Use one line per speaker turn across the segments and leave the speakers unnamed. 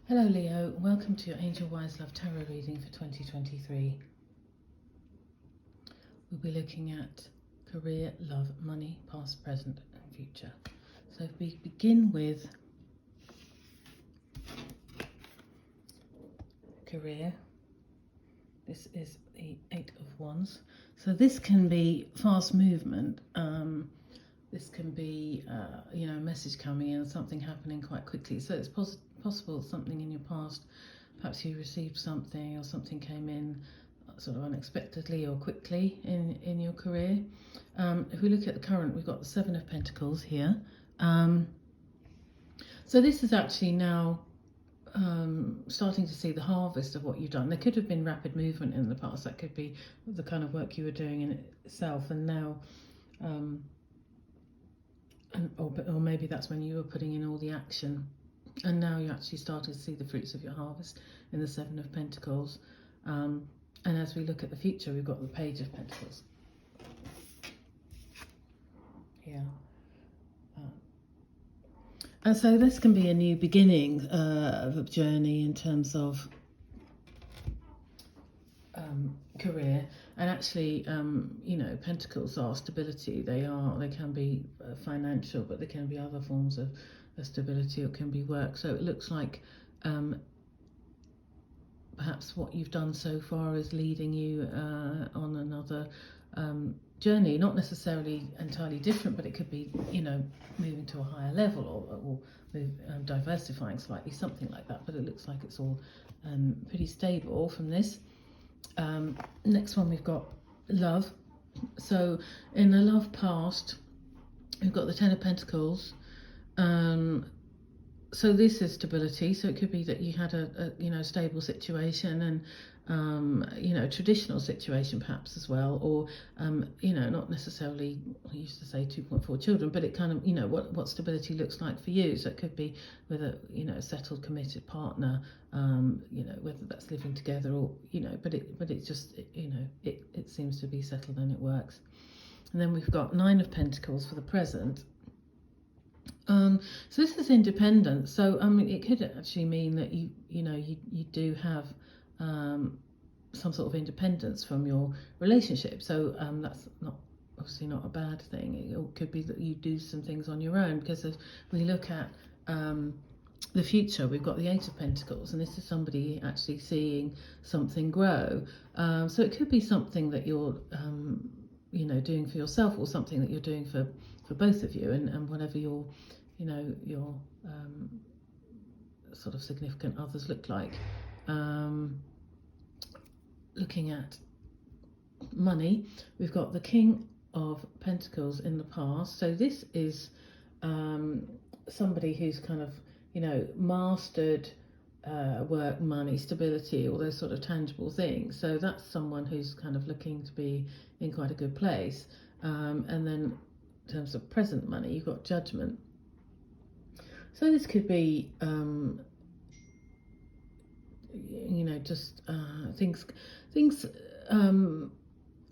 Hello Leo, welcome to your Angel Wise Love Tarot reading for 2023. We'll be looking at career, love, money, past, present and future. So if we begin with career, this is the Eight of Wands. So this can be fast movement. This can be, a message coming in, something happening quite quickly. So it's possible something in your past, perhaps you received something or something came in sort of unexpectedly or quickly in your career. If we look at the current, we've got the Seven of Pentacles here. So this is actually now starting to see the harvest of what you've done. There could have been rapid movement in the past. That could be the kind of work you were doing in itself, and now or maybe that's when you were putting in all the action, and now you're actually starting to see the fruits of your harvest in the Seven of Pentacles. And as we look at the future, we've got the Page of Pentacles here. And so this can be a new beginning of a journey in terms of career. And actually, Pentacles are stability. They can be financial, but they can be other forms of stability. It can be work. So it looks like perhaps what you've done so far is leading you on another journey, not necessarily entirely different, but it could be, moving to a higher level or diversifying slightly, something like that. But it looks like it's all pretty stable from this. Next one, we've got love. So in the love past, we've got the Ten of Pentacles. So this is stability. So it could be that you had a stable situation and traditional situation perhaps as well, or not necessarily, I used to say 2.4 children, but it kind of what stability looks like for you. So it could be with a settled, committed partner, whether that's living together or but it just it seems to be settled and it works. And then we've got Nine of Pentacles for the present. So this is independence. So it could actually mean that you do have some sort of independence from your relationship. So that's obviously not a bad thing. It could be that you do some things on your own, because as we look at the future, we've got the Eight of Pentacles, and this is somebody actually seeing something grow. So it could be something that you're doing for yourself, or something that you're doing for both of you, and whatever your sort of significant others look like. Looking at money, we've got the King of Pentacles in the past. So this is somebody who's kind of mastered work, money, stability, all those sort of tangible things. So that's someone who's kind of looking to be in quite a good place. And then in terms of present money, you've got Judgment. So this could be just things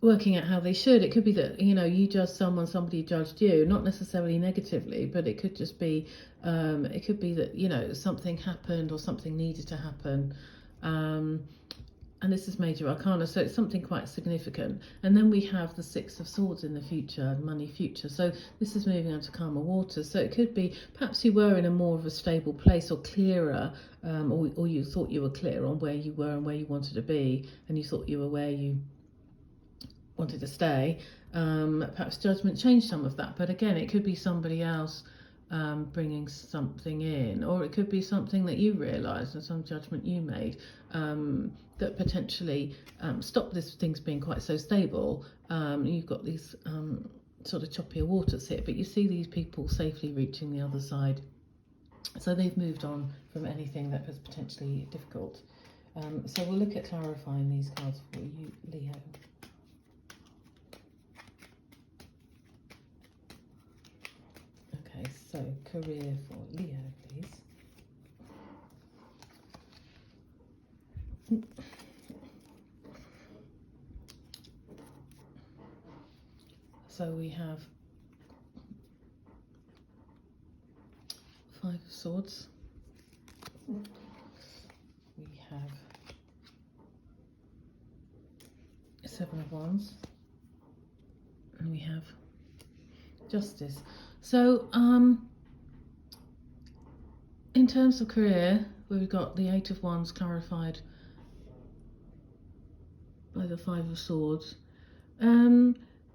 working out how they should. It could be that you judged someone, somebody judged you, not necessarily negatively, but it could just be it could be that something happened or something needed to happen, and this is Major Arcana, so it's something quite significant. And then we have the Six of Swords in the future, money future. So this is moving on to calmer waters. So it could be perhaps you were in a more of a stable place, or clearer, or you thought you were clear on where you were and where you wanted to be, and you thought you were where you wanted to stay. Perhaps Judgment changed some of that, but again, it could be somebody else bringing something in, or it could be something that you realised and some judgment you made that potentially stopped this things being quite so stable. You've got these sort of choppier waters here, but you see these people safely reaching the other side. So they've moved on from anything that was potentially difficult. So we'll look at clarifying these cards for you, Leo. Okay, so career for Leo, please. So we have Five of Swords, Seven of Wands. And we have Justice. So, in terms of career, we've got the Eight of Wands clarified by the Five of Swords.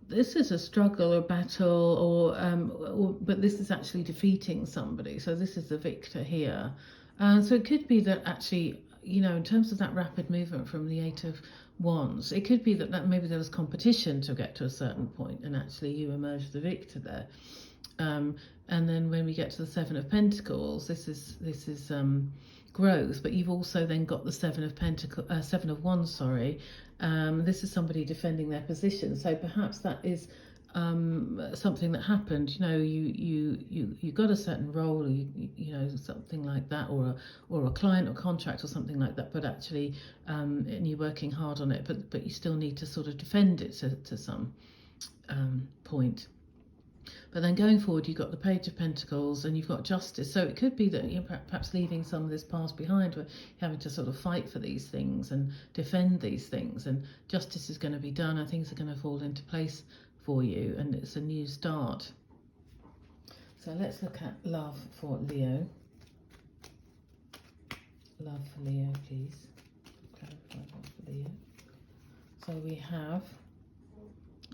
This is a struggle or battle, but this is actually defeating somebody. So this is the victor here. So it could be that actually, you know, in terms of that rapid movement from the Eight of Wands, it could be that maybe there was competition to get to a certain point, and actually you emerged the victor there. And then when we get to the Seven of Pentacles, this is growth, but you've also then got the Seven of Wands. Sorry, this is somebody defending their position. So perhaps that is something that happened. You know, you got a certain role, or you know, something like that, or a client or contract or something like that. But actually, and you're working hard on it, but you still need to sort of defend it to some point. But then going forward, you've got the Page of Pentacles and you've got Justice. So it could be that you're perhaps leaving some of this past behind, where you're having to sort of fight for these things and defend these things. And justice is going to be done, and things are going to fall into place for you, and it's a new start. So let's look at love for Leo. Love for Leo, please. Clarify love for Leo. So we have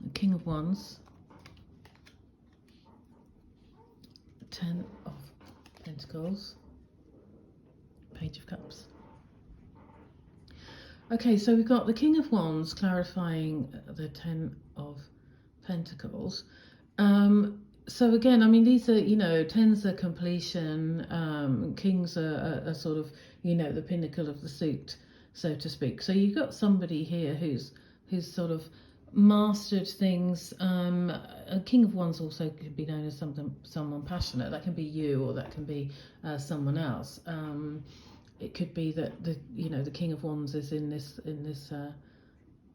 the King of Wands, Ten of Pentacles, Page of Cups. Okay, so we've got the King of Wands clarifying the Ten of Pentacles. So again, I mean, these are, you know, tens are completion, kings are sort of, you know, the pinnacle of the suit, so to speak. So you've got somebody here who's sort of mastered things. A King of Wands also could be known as someone passionate. That can be you, or that can be someone else. It could be that the King of Wands is in this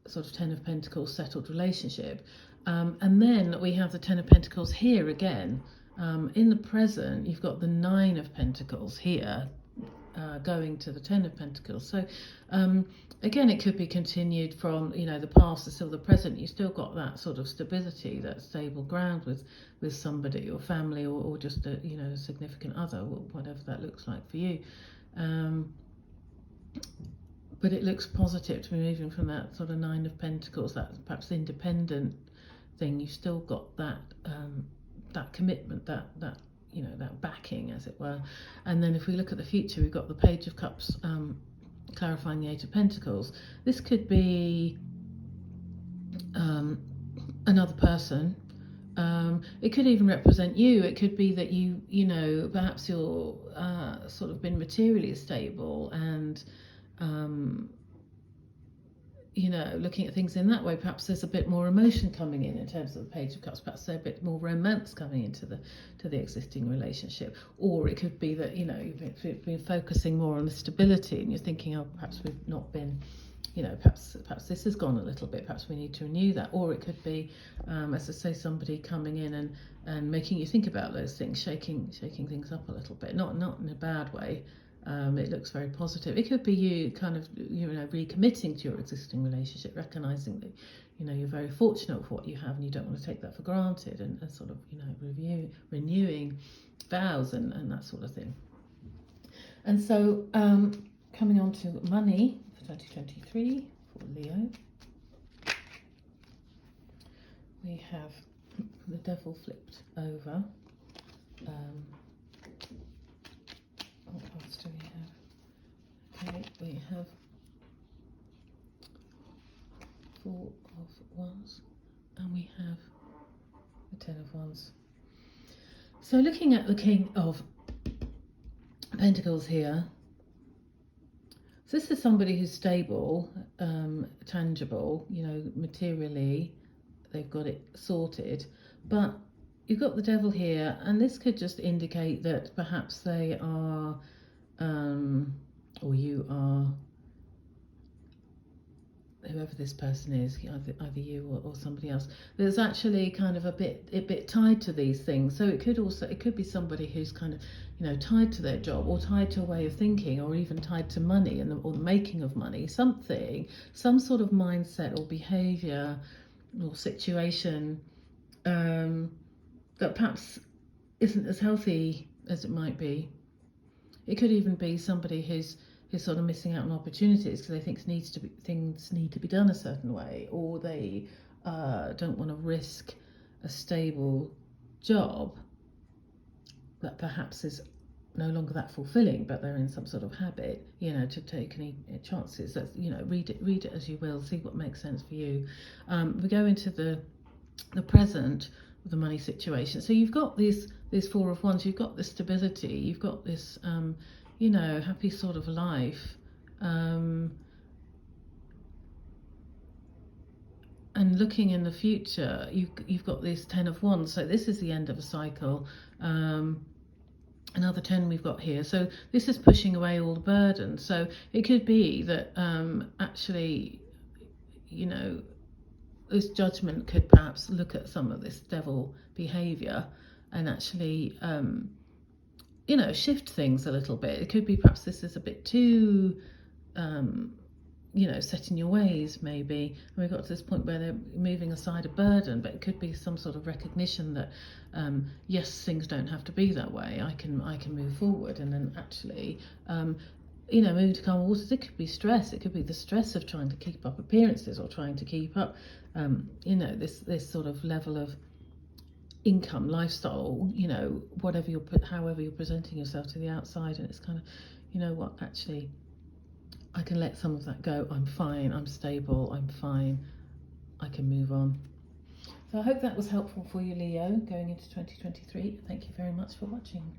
sort of Ten of Pentacles settled relationship, and then we have the Ten of Pentacles here again. In the present, you've got the Nine of Pentacles here, going to the Ten of Pentacles. So again, it could be continued from, you know, the past to still the present. You still got that sort of stability, that stable ground with somebody or family, or just a, you know, a significant other, whatever that looks like for you. But it looks positive to be moving from that sort of Nine of Pentacles, that perhaps independent thing. You've still got that that commitment, that you know, that backing, as it were. And then if we look at the future, we've got the Page of Cups clarifying the Eight of Pentacles. This could be another person. It could even represent you. It could be that you know, perhaps you're sort of been materially stable, and you know, looking at things in that way, perhaps there's a bit more emotion coming in terms of the Page of Cups. Perhaps there's a bit more romance coming into the existing relationship. Or it could be that, you know, you've been focusing more on the stability, and you're thinking, oh, perhaps we've not been, you know, perhaps this has gone a little bit, perhaps we need to renew that. Or it could be, as I say, somebody coming in and making you think about those things, shaking things up a little bit, not in a bad way. It looks very positive. It could be you kind of, you know, recommitting to your existing relationship, recognizing that, you know, you're very fortunate for what you have, and you don't want to take that for granted, and sort of, you know, renewing vows and that sort of thing. And so coming on to money for 2023 for Leo, we have the Devil flipped over. What else do we have? Okay, we have Four of Wands, and we have the Ten of Wands. So looking at the King of Pentacles here, so this is somebody who's stable, tangible, you know, materially, they've got it sorted, but you've got the Devil here, and this could just indicate that perhaps they are, or you are, whoever this person is, either you or somebody else, there's actually kind of a bit tied to these things. So it could be somebody who's kind of, tied to their job, or tied to a way of thinking, or even tied to money or the making of money. Some sort of mindset or behaviour or situation that perhaps isn't as healthy as it might be. It could even be somebody who's sort of missing out on opportunities because they think things need to be done a certain way, or they don't want to risk a stable job that perhaps is no longer that fulfilling, but they're in some sort of habit, to take any chances. That's, read it as you will, see what makes sense for you. We go into the present with the money situation. So you've got this Four of Wands, you've got this stability, you've got this happy sort of life, and looking in the future, you've got this Ten of Wands. So this is the end of a cycle. Another 10 we've got here. So this is pushing away all the burden. So it could be that actually, this judgment could perhaps look at some of this devil behavior and actually shift things a little bit. It could be perhaps this is a bit too set in your ways, maybe. And we've got to this point where they're moving aside a burden, but it could be some sort of recognition that yes, things don't have to be that way. I can move forward. And then actually moving to calm waters, it could be stress. It could be the stress of trying to keep up appearances, or trying to keep up this sort of level of income, lifestyle, however you're presenting yourself to the outside. And it's kind of, actually, I can let some of that go. I'm fine, I'm stable, I'm fine, I can move on. So I hope that was helpful for you, Leo, going into 2023. Thank you very much for watching.